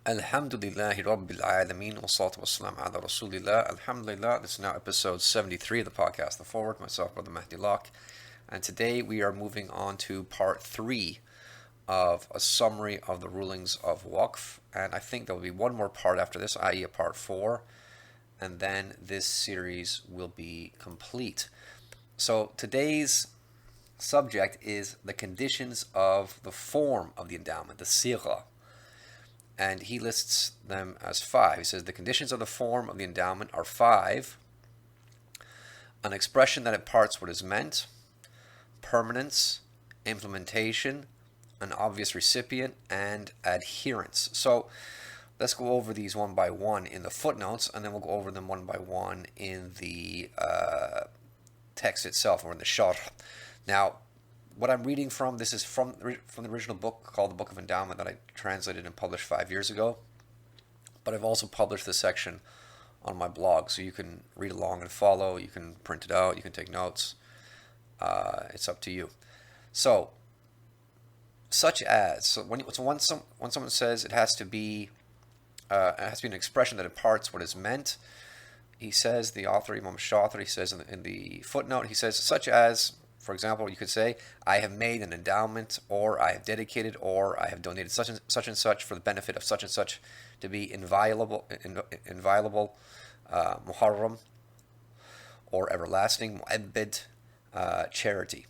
Alhamdulillahi Rabbil Alameen wa salatu wa salam ala Rasulillah. Alhamdulillah, this is now episode 73 of the podcast, The Forward, myself, Brother Mahdi Locke. And today we are moving on to part 3 of a summary of the rulings of Waqf. And I think there will be one more part after this, i.e. a part 4. And then this series will be complete. So today's subject is the conditions of the form of the endowment, the sigha. And he lists them as 5. He says the conditions of the form of the endowment are 5. An expression that imparts what is meant, permanence, implementation, an obvious recipient, and adherence. So let's go over these one by one in the footnotes, and then we'll go over them one by one in the text itself, or in the sharh. Now, what I'm reading from, this is from the original book called the Book of Endowment that I translated and published 5 years ago. But I've also published this section on my blog, so you can read along and follow. You can print it out. You can take notes. It's up to you. So, such as, so when someone says it has to be an expression that imparts what is meant, he says, the author Imam Shafi'i says in the footnote, he says, such as, for example, you could say, I have made an endowment, or I have dedicated, or I have donated such and such for the benefit of such and such to be inviolable, muharram, or everlasting, mu'abbid, charity.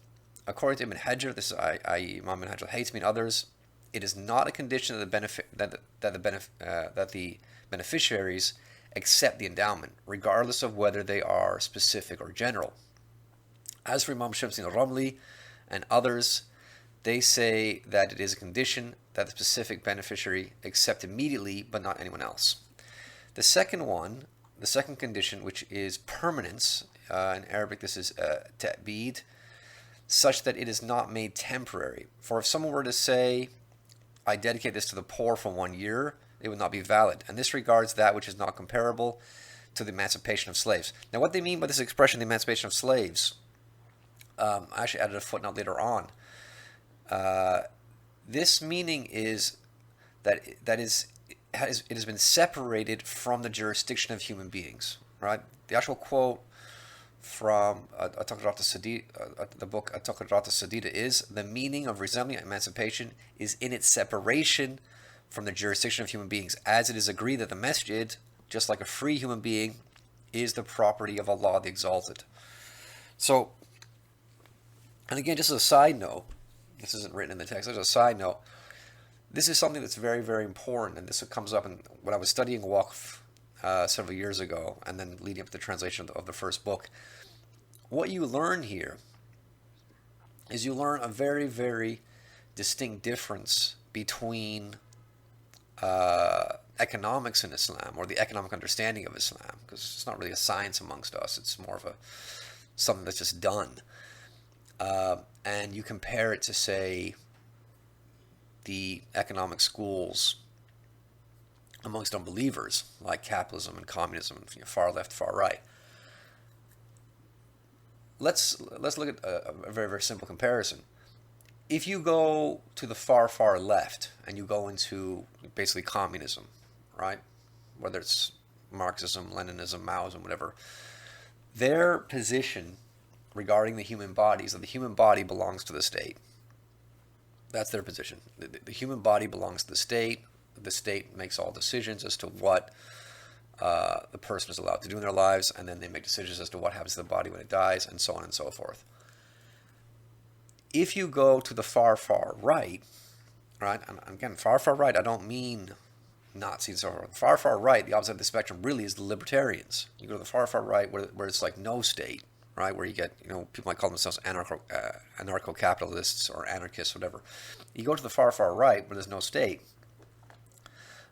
According to Ibn Hajar, this is i.e. Imam Ibn Hajar Haytami and others, it is not a condition that the beneficiaries accept the endowment, regardless of whether they are specific or general. As for Imam Shamsi al-Ramli and others, they say that it is a condition that the specific beneficiary accept immediately, but not anyone else. The second condition, which is permanence, in Arabic this is ta'bid, such that it is not made temporary. For if someone were to say, I dedicate this to the poor for 1 year, it would not be valid. And this regards that which is not comparable to the emancipation of slaves. Now, what they mean by this expression, the emancipation of slaves, I actually added a footnote later on. This meaning is that it has been separated from the jurisdiction of human beings. Right? The actual quote from the book At-Taqarrat Sadida is, the meaning of resembling emancipation is in its separation from the jurisdiction of human beings, as it is agreed that the masjid, just like a free human being, is the property of Allah the Exalted. So, and again, just as a side note, this isn't written in the text, as a side note, this is something that's very, very important, and this comes up when I was studying Waqf several years ago, and then leading up to the translation of the first book. What you learn here is you learn a very, very distinct difference between economics in Islam, or the economic understanding of Islam, because it's not really a science amongst us, it's more of something that's just done. And you compare it to, say, the economic schools amongst unbelievers, like capitalism and communism, far left, far right. Let's look at a very, very simple comparison. If you go to the far, far left and you go into basically communism, right? Whether it's Marxism, Leninism, Maoism, whatever, their position regarding the human body is that the human body belongs to the state. That's their position. The human body belongs to the state. The state makes all decisions as to what the person is allowed to do in their lives, and then they make decisions as to what happens to the body when it dies, and so on and so forth. If you go to the far, far right, and again, far, far right, I don't mean Nazis or far, far right, the opposite of the spectrum really is the libertarians. You go to the far, far right where it's like no state, right? Where you get, people might call themselves anarcho-capitalists or anarchists, whatever. You go to the far, far right where there's no state.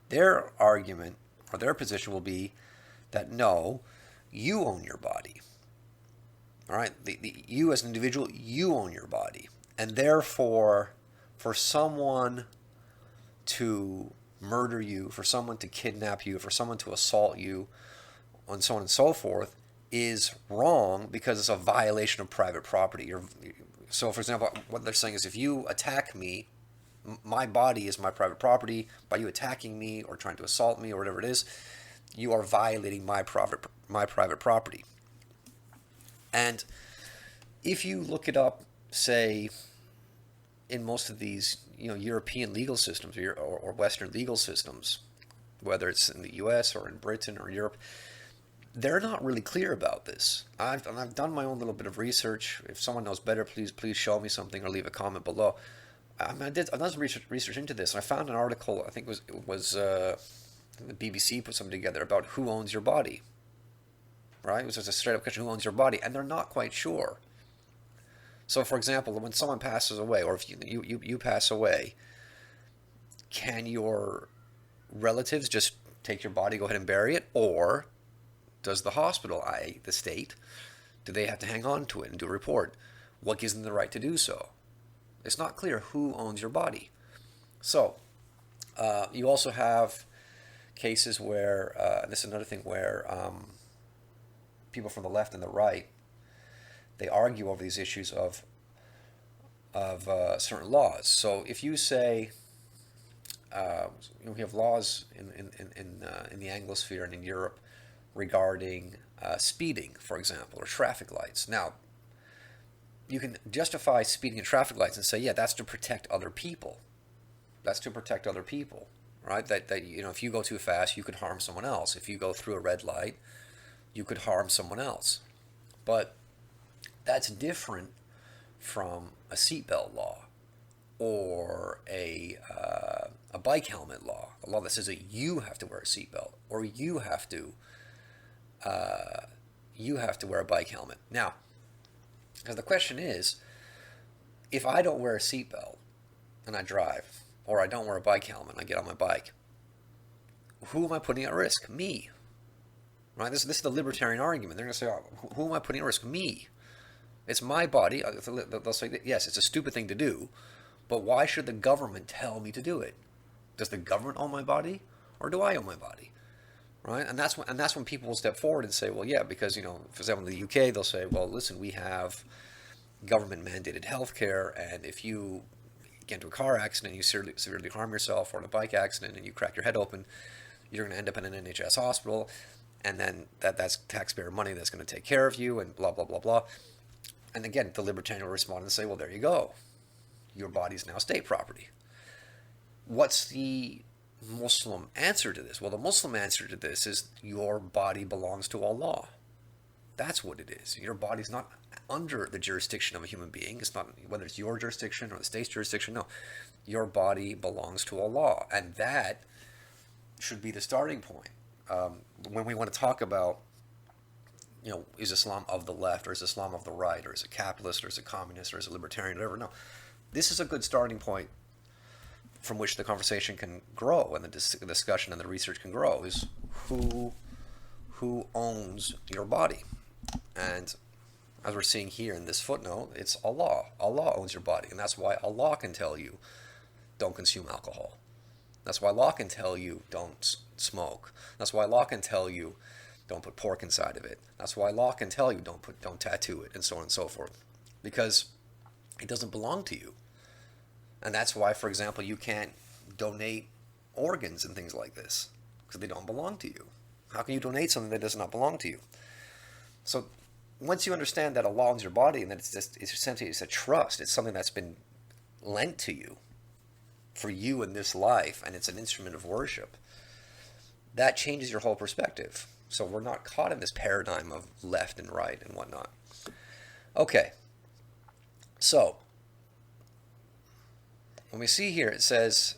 Their argument or their position will be that no, you own your body. All right, you as an individual, you own your body, and therefore, for someone to murder you, for someone to kidnap you, for someone to assault you, and so on and so forth, is wrong because it's a violation of private property. So, for example, what they're saying is if you attack me my body is my private property. By you attacking me or trying to assault me or whatever it is, you are violating my private property. And if you look it up, say, in most of these, European legal systems or Western legal systems, whether it's in the U.S. or in Britain or Europe, they're not really clear about this. I've done my own little bit of research. If someone knows better, please show me something or leave a comment below. I've done some research into this, and I found an article. I think it was the BBC put something together about who owns your body. Right? It was just a straight up question: who owns your body? And they're not quite sure. So, for example, when someone passes away, or if you pass away, can your relatives just take your body, go ahead and bury it, or does the hospital, i.e. the state, do they have to hang on to it and do a report? What gives them the right to do so? It's not clear who owns your body. So, you also have cases where, this is another thing where people from the left and the right, they argue over these issues of certain laws. So if you say, we have laws in the Anglosphere and in Europe regarding speeding, for example, or traffic lights. Now, you can justify speeding and traffic lights and say, yeah, that's to protect other people. That's to protect other people, right? That if you go too fast, you could harm someone else. If you go through a red light, you could harm someone else. But that's different from a seatbelt law or a bike helmet law, a law that says that you have to wear a seatbelt or you have to wear a bike helmet. Now, because the question is, if I don't wear a seatbelt and I drive, or I don't wear a bike helmet and I get on my bike, who am I putting at risk? Me. Right? This is the libertarian argument. They're going to say, who am I putting at risk? Me. It's my body. They'll say, yes, it's a stupid thing to do, but why should the government tell me to do it? Does the government own my body, or do I own my body? Right? And that's when people will step forward and say, well, yeah, because, for example, in the UK, they'll say, well, listen, we have government-mandated health care, and if you get into a car accident, you severely harm yourself, or in a bike accident, and you crack your head open, you're going to end up in an NHS hospital, and then that's taxpayer money that's going to take care of you, and blah, blah, blah, blah. And again, the libertarian will respond and say, well, there you go. Your body is now state property. What's the Muslim answer to this? Well, the Muslim answer to this is your body belongs to Allah. That's what it is. Your body's not under the jurisdiction of a human being. It's not whether it's your jurisdiction or the state's jurisdiction. No, your body belongs to Allah. And that should be the starting point. When we want to talk about, is Islam of the left, or is Islam of the right, or is it capitalist, or is it communist, or is it libertarian, whatever. No, this is a good starting point from which the conversation can grow and the discussion and the research can grow, is who owns your body. And as we're seeing here in this footnote, it's Allah. Allah owns your body, and that's why Allah can tell you don't consume alcohol. That's why Allah can tell you don't smoke. That's why Allah can tell you don't put pork inside of it. That's why Allah can tell you don't tattoo it, and so on and so forth, because it doesn't belong to you. And that's why, for example, you can't donate organs and things like this, because they don't belong to you. How can you donate something that does not belong to you? So once you understand that Allah owns your body, and that it's essentially a trust, it's something that's been lent to you for you in this life, and it's an instrument of worship, that changes your whole perspective. So we're not caught in this paradigm of left and right and whatnot. Okay, so when we see here, it says,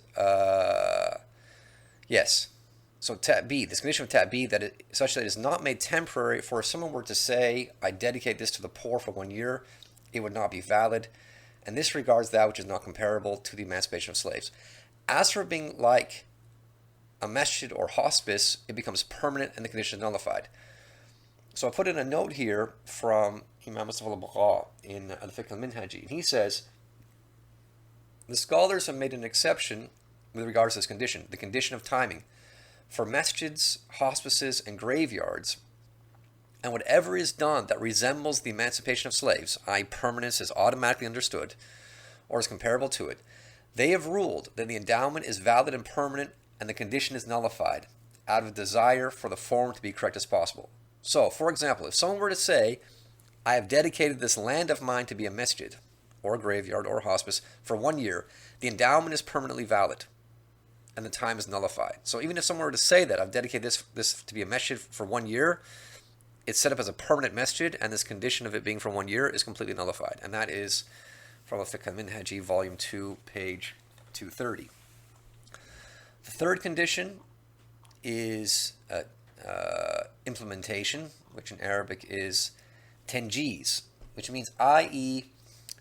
yes. So ta'bid, this condition of ta'bid, such that it is not made temporary. For if someone were to say, I dedicate this to the poor for 1 year, it would not be valid. And this regards that which is not comparable to the emancipation of slaves. As for being like a masjid or hospice, it becomes permanent and the condition is nullified. So I put in a note here from Imam Mustafa al-Bagha in Al-Fiqh al-Minhaji. And he says, the scholars have made an exception with regards to this condition, the condition of timing, for masjids, hospices, and graveyards, and whatever is done that resembles the emancipation of slaves, i.e. permanence is automatically understood, or is comparable to it, They have ruled that the endowment is valid and permanent and the condition is nullified out of desire for the form to be correct as possible. So, for example, if someone were to say, I have dedicated this land of mine to be a masjid, or a graveyard, or a hospice for 1 year, the endowment is permanently valid and the time is nullified. So even if someone were to say that I've dedicated this to be a masjid for 1 year, it's set up as a permanent masjid, and this condition of it being for 1 year is completely nullified. And that is from Al-Fiqh al-Minhaji, Volume 2, page 230. The third condition is implementation, which in Arabic is tenjiz, which means, i.e.,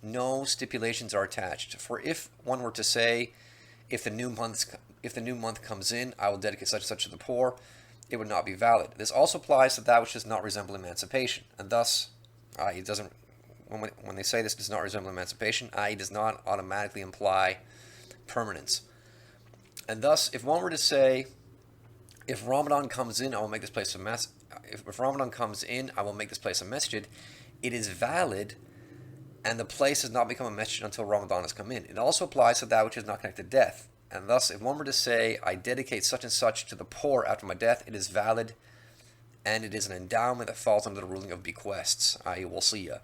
no stipulations are attached. For if one were to say, if the new month comes in, I will dedicate such and such to the poor, it would not be valid. This also applies to that which does not resemble emancipation, and thus, it doesn't. When they say this does not resemble emancipation, i.e., does not automatically imply permanence. And thus, if one were to say, if Ramadan comes in, I will make this place a masjid. If Ramadan comes in, I will make this place a masjid. It is valid, and the place has not become a masjid until Ramadan has come in. It also applies to that which is not connected to death. And thus, if one were to say, I dedicate such and such to the poor after my death, it is valid, and it is an endowment that falls under the ruling of bequests, i.e. wasiyah.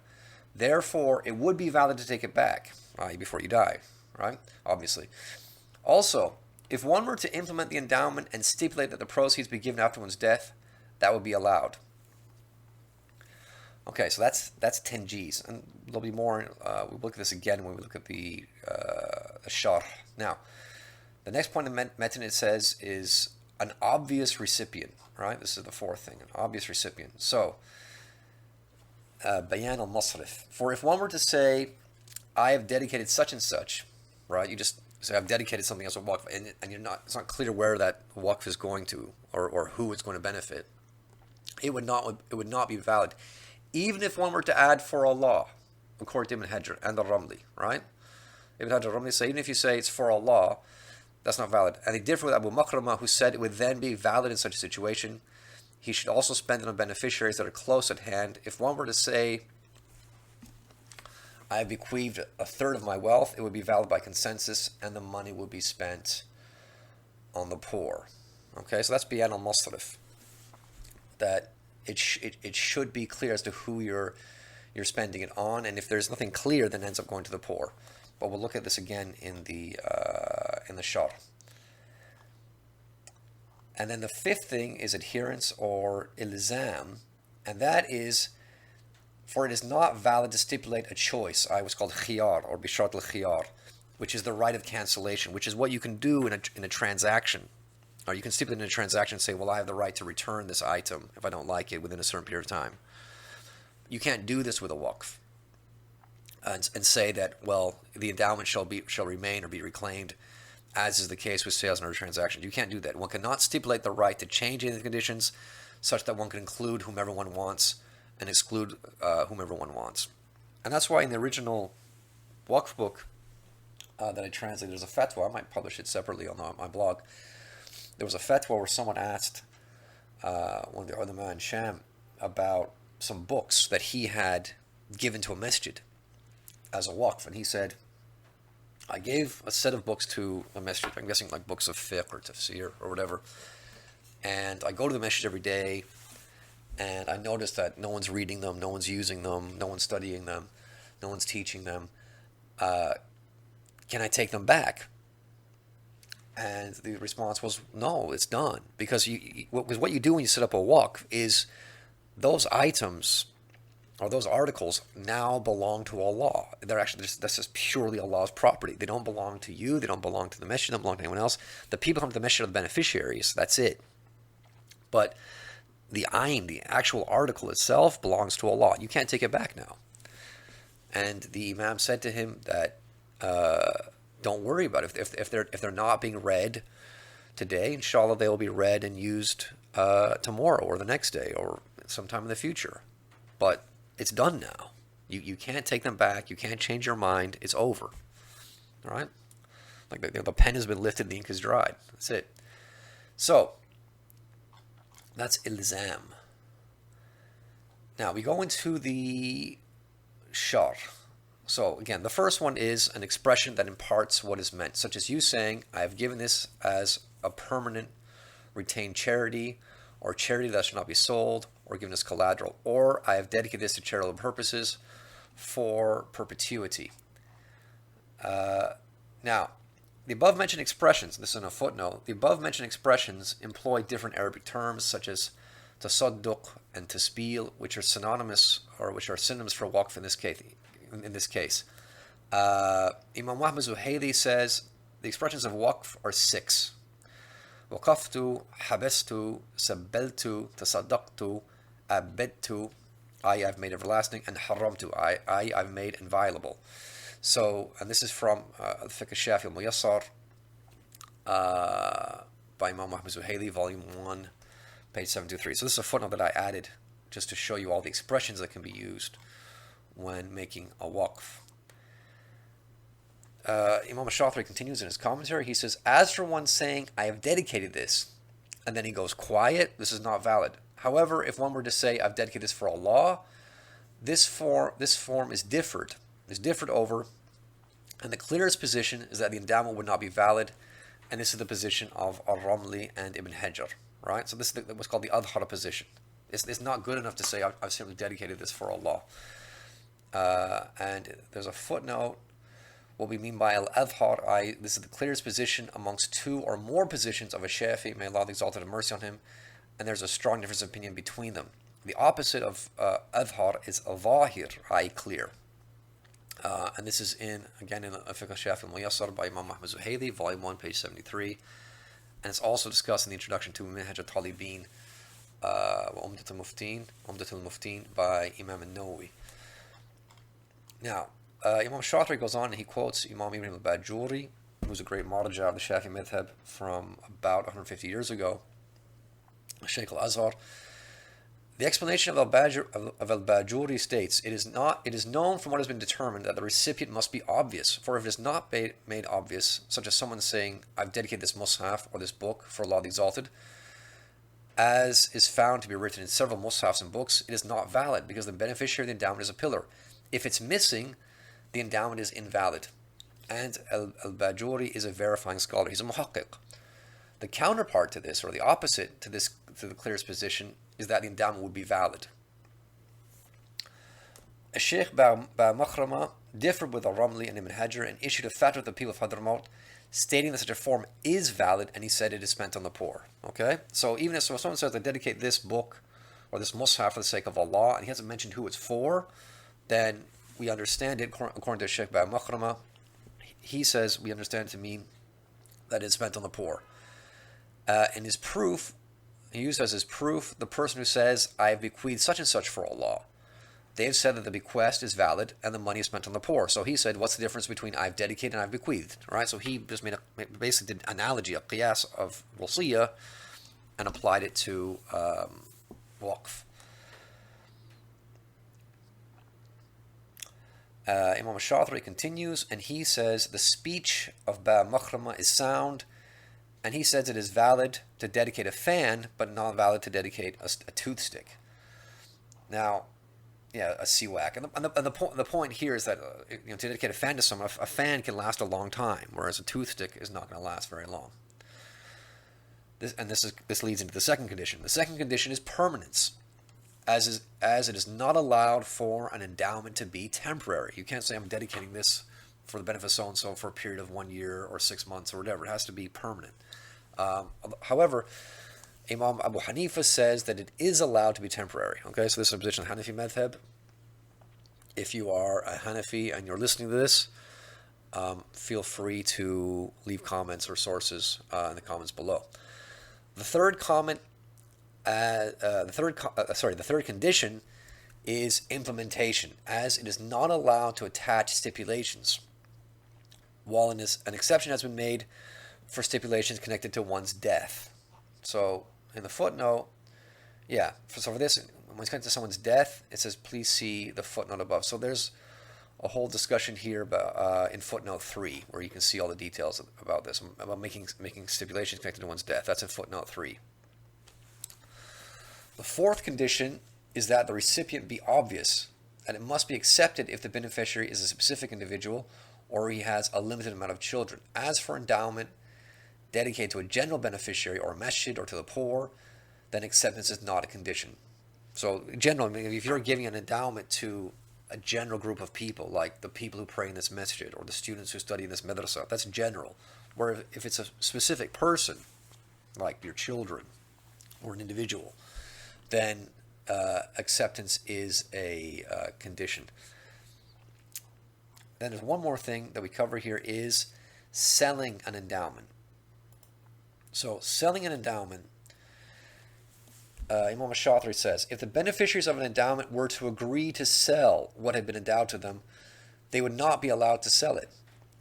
Therefore, it would be valid to take it back, i.e. before you die, right? Obviously. Also, if one were to implement the endowment and stipulate that the proceeds be given after one's death, that would be allowed. Okay, so that's tenjiz, and there'll be more. We'll look at this again when we look at the sharh. Now, the next point in Metin it says is an obvious recipient, right? This is the fourth thing, an obvious recipient. So, bayan al-masrif. For if one were to say, I have dedicated such and such, right? You just say, I've dedicated something as a waqf, and it's not clear where that waqf is going to, or who it's going to benefit. It would not be valid, even if one were to add for Allah, according to Ibn Hajar and al-Ramli, right? Ibn Hajar al-Ramli say, even if you say it's for Allah, that's not valid. And they differ with Abu Makramah, who said it would then be valid in such a situation. He should also spend it on beneficiaries that are close at hand. If one were to say, I have bequeathed a third of my wealth, it would be valid by consensus, and the money would be spent on the poor. Okay, so that's Bayan al-Masrif. That it should be clear as to who you're spending it on, and if there's nothing clear, then it ends up going to the poor. But we'll look at this again in the sharh. And then the fifth thing is adherence or ilzam, and that is, for it is not valid to stipulate a choice, what's called khiyar or bishart al-khiyar, which is the right of cancellation, which is what you can do in a transaction. Or you can stipulate in a transaction and say, well, I have the right to return this item if I don't like it within a certain period of time. You can't do this with a waqf and say that, well, the endowment shall remain or be reclaimed, as is the case with sales and other transactions. You can't do that. One cannot stipulate the right to change any of the conditions such that one can include whomever one wants and exclude whomever one wants. And that's why in the original waqf book that I translated, there's a fatwa. I might publish it separately on my blog. There was a fatwa where someone asked one of the ulama in Sham about some books that he had given to a masjid as a waqf, and he said, I gave a set of books to a masjid, I'm guessing like books of fiqh or tafsir or whatever, and I go to the masjid every day, and I notice that no one's reading them, no one's using them, no one's studying them, no one's teaching them. Can I take them back? And the response was, no, it's done. Because what you do when you set up a waqf is those items or those articles now belong to Allah. They're actually, that's just purely Allah's property. They don't belong to you. They don't belong to the masjid. They don't belong to anyone else. The people who come to the masjid are the beneficiaries. That's it. But the actual article itself belongs to Allah. You can't take it back now. And the Imam said to him that, don't worry about it. If they're not being read today, inshallah they will be read and used tomorrow or the next day or sometime in the future. But it's done now. You can't take them back. You can't change your mind. It's over. All right? Like the pen has been lifted, the ink is dried. That's it. So that's ilzam. Now we go into the sharh. So again, the first one is an expression that imparts what is meant, such as you saying, I have given this as a permanent retained charity, or charity that shall not be sold, or given as collateral, or I have dedicated this to charitable purposes for perpetuity. Now, the above mentioned expressions, this is in a footnote, the above mentioned expressions employ different Arabic terms such as tasadduq and tasbil, which are synonymous or which are synonyms for waqf in this case. Imam Muhammad Zuhayli says the expressions of waqf are 6. Waqaftu, habestu, sabbaltu, tasaddaqtu, abedtu, I've made everlasting, and haramtu, I've made inviolable. So, and this is from Fiqh al-Shafi'i al-Muyassar by Imam Muhammad Zuhayli, volume 1, page 723. So this is a footnote that I added just to show you all the expressions that can be used when making a waqf. Imam Shafi'i continues in his commentary. He says, as for one saying, I have dedicated this, and then he goes quiet, this is not valid. However, if one were to say, I've dedicated this for Allah, this form is differed over, and the clearest position is that the endowment would not be valid, and this is the position of Ar-Ramli and Ibn Hajar, right? So this is what's called the Adhara position. It's not good enough to say, I've simply dedicated this for Allah. And there's a footnote. What we mean by al-adhar, this is the clearest position amongst 2 or more positions of a Shafi'i, may Allah exalted have mercy on him, and there's a strong difference of opinion between them. The opposite of adhar is al-zahir, i.e. clear. And this is again in Fiqh al-Shafi'i al-Muyassar by Imam Muhammad Zuhayli, volume 1, page 73, and it's also discussed in the introduction to Minhaj al-Talibin, Umdat al-Muftin by Imam al-Nawawi. Now, Imam Shafi'i goes on and he quotes Imam Ibn al-Bajuri, who's a great marja of the Shafi'i madhab from about 150 years ago, Shaykh al-Azhar. The explanation of al-Bajuri states, it is known from what has been determined that the recipient must be obvious, for if it is not made obvious, such as someone saying, I've dedicated this mushaf or this book for Allah the Exalted, as is found to be written in several mushafs and books, it is not valid because the beneficiary of the endowment is a pillar. If it's missing, the endowment is invalid. And al-Bajuri is a verifying scholar. He's a muhaqqiq. The counterpart to this, or the opposite to the clearest position, is that the endowment would be valid. Sheikh Makhrama differed with Ar-Ramli and Ibn Hajar and issued a fatwa to the people of Hadramaut stating that such a form is valid, and he said it is spent on the poor. Okay? So even if someone says, I dedicate this book or this mushaf for the sake of Allah, and he hasn't mentioned who it's for, then we understand it, according to Sheikh Makhrama, he says we understand it to mean that it's spent on the poor. And his proof, he used as his proof the person who says, I have bequeathed such and such for Allah. They've said that the bequest is valid and the money is spent on the poor. So he said, what's the difference between I've dedicated and I've bequeathed? Right? So he just basically did an analogy, a qiyas of wasiyah, and applied it to waqf. Imam Shafi'i continues, and he says the speech of Ba Makhrama is sound, and he says it is valid to dedicate a fan, but not valid to dedicate a toothstick. Now, yeah, a siwak. And the point here is that to dedicate a fan to someone, a fan can last a long time, whereas a toothstick is not going to last very long. This leads into the second condition. The second condition is permanence. As it is not allowed for an endowment to be temporary. You can't say I'm dedicating this for the benefit of so-and-so for a period of 1 year or 6 months or whatever. It has to be permanent. However, Imam Abu Hanifa says that it is allowed to be temporary. Okay, so this is a position of Hanafi madhab. If you are a Hanafi and you're listening to this, feel free to leave comments or sources in the comments below. The third comment. The third condition is implementation, as it is not allowed to attach stipulations, while an exception has been made for stipulations connected to one's death. So in the footnote, for this, when it's connected to someone's death, it says please see the footnote above. So there's a whole discussion here about, in footnote 3, where you can see all the details about this, about making stipulations connected to one's death. That's in footnote 3. The fourth condition is that the recipient be obvious, and it must be accepted if the beneficiary is a specific individual or he has a limited amount of children. As for endowment dedicated to a general beneficiary or a masjid or to the poor, then acceptance is not a condition. So generally, if you're giving an endowment to a general group of people, like the people who pray in this masjid or the students who study in this madrasa, that's general. Where if it's a specific person, like your children or an individual, then acceptance is a condition. Then there's one more thing that we cover here is selling an endowment. So selling an endowment, Imam Shafi'i says, if the beneficiaries of an endowment were to agree to sell what had been endowed to them, they would not be allowed to sell it.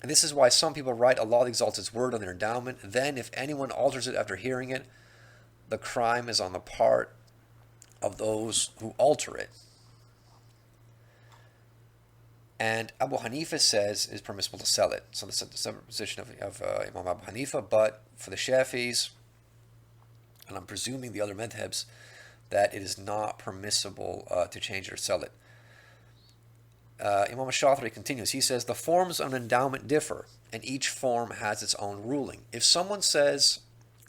And this is why some people write Allah exalts His word on their endowment. Then if anyone alters it after hearing it, the crime is on the part of those who alter it. And Abu Hanifa says it's permissible to sell it. So this is the position of Imam Abu Hanifa, but for the Shafi'is, and I'm presuming the other madhabs, that it is not permissible to change or sell it. Imam Shafi'i continues. He says, the forms of an endowment differ, and each form has its own ruling. If someone says,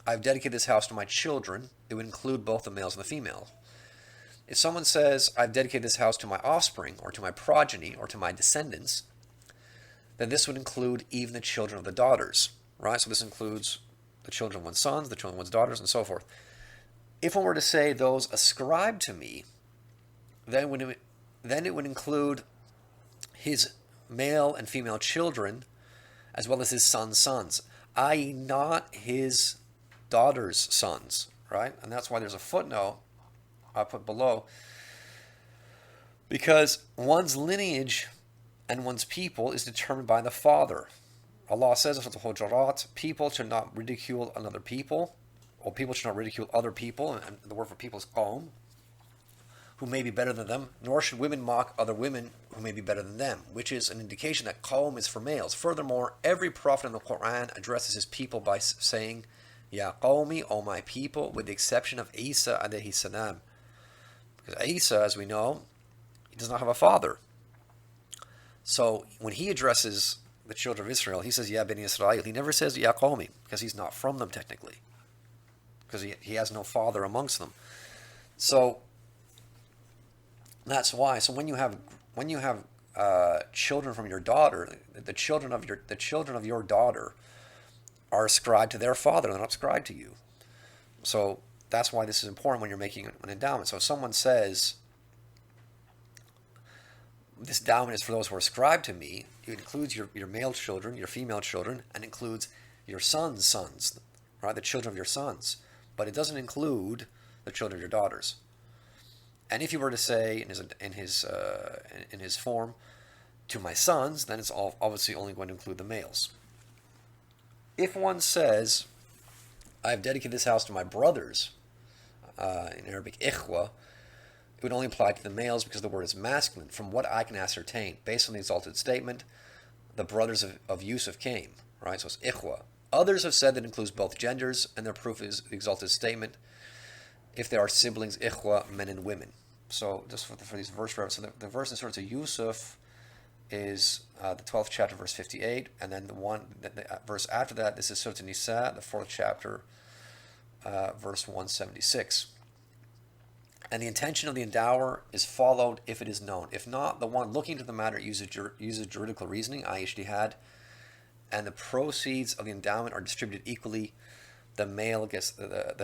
I've dedicated this house to my children, it would include both the males and the females. If someone says, I've dedicated this house to my offspring, or to my progeny, or to my descendants, then this would include even the children of the daughters, right? So this includes the children of one's sons, the children of one's daughters, and so forth. If one were to say those ascribed to me, then it would include his male and female children, as well as his son's sons, i.e. not his daughter's sons, right? And that's why there's a footnote I put below, because one's lineage and one's people is determined by the father. Allah says in Surah Al-Hujurat, people should not ridicule another people, or people should not ridicule other people, and the word for people is qawm, who may be better than them, nor should women mock other women who may be better than them, which is an indication that qawm is for males. Furthermore, every prophet in the Quran addresses his people by saying, Ya qawmi, O my people, with the exception of Isa alayhi salam. Because Isa, as we know, he does not have a father. So when he addresses the children of Israel, he says, Ya bani Israel. He never says, Ya qawmi, because he's not from them technically. Because he has no father amongst them. So that's why. So when you have children from your daughter, the children of your daughter are ascribed to their father, they're not ascribed to you. So that's why this is important when you're making an endowment. So if someone says, this endowment is for those who are ascribed to me, it includes your male children, your female children, and includes your son's sons, right? The children of your sons. But it doesn't include the children of your daughters. And if you were to say in his form, to my sons, then it's obviously only going to include the males. If one says, I've dedicated this house to my brothers, in Arabic, ikhwa, it would only apply to the males because the word is masculine, from what I can ascertain. Based on the exalted statement, the brothers of Yusuf came, right? So it's ikhwa. Others have said that it includes both genders, and their proof is the exalted statement, if there are siblings, ikhwa, men and women. So just for these verse references, so the verse in Surah Yusuf is the 12th chapter, verse 58, and then the verse after that, this is Surah Nisa, the 4th chapter, verse 176. And the intention of the endower is followed if it is known. If not, the one looking into the matter uses juridical reasoning, i.e. ijtihad, and the proceeds of the endowment are distributed equally. The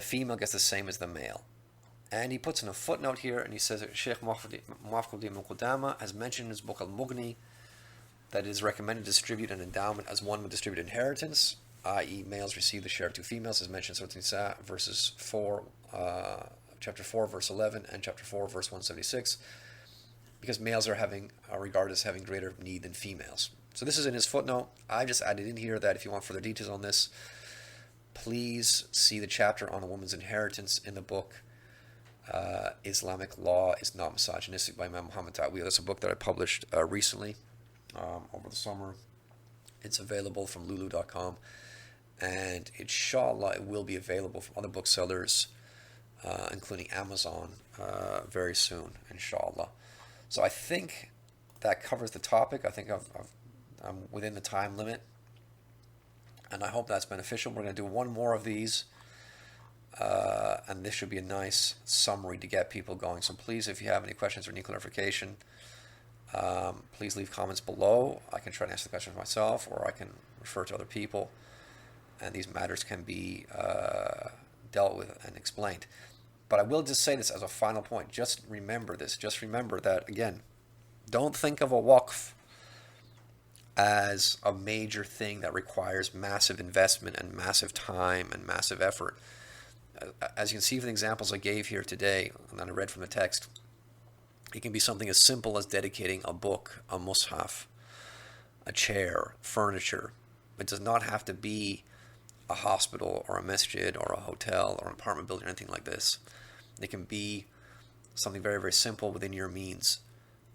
female gets the same as the male. And he puts in a footnote here, and he says that Sheikh Muhammad Qudama has mentioned in his book Al-Mughni that it is recommended to distribute an endowment as one would distribute inheritance, i.e. males receive the share of two females, as mentioned in Surah Nisa, verses 4, chapter 4, verse 11, and chapter 4, verse 176, because males are regarded as having greater need than females. So this is in his footnote. I just added in here that if you want further details on this, please see the chapter on a woman's inheritance in the book Islamic Law is Not Misogynistic by Imam Muhammad Ta'wil. That's a book that I published recently over the summer. It's available from lulu.com, and inshallah it will be available from other booksellers, including Amazon, very soon, inshallah. So I think that covers the topic. I think I'm within the time limit, and I hope that's beneficial. We're going to do one more of these, and this should be a nice summary to get people going. So please, if you have any questions or need clarification, please leave comments below. I can try to answer the questions myself, or I can refer to other people, and these matters can be dealt with and explained. But I will just say this as a final point. Just remember this. Just remember that, again, don't think of a waqf as a major thing that requires massive investment and massive time and massive effort. As you can see from the examples I gave here today, and that I read from the text, it can be something as simple as dedicating a book, a mushaf, a chair, furniture. It does not have to be a hospital or a masjid or a hotel or an apartment building or anything like this. It can be something very, very simple within your means.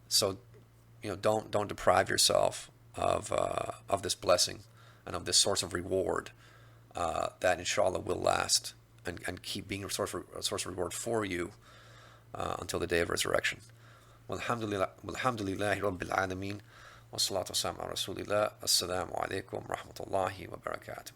So, don't deprive yourself of this blessing and of this source of reward that insha'Allah will last and keep being a source of reward for you until the day of resurrection. Walhamdulillahi Rabbil Alameen. Wassalatu wassalamu ala Rasulillah. Assalamu alaikum wa rahmatullahi wa barakatuh.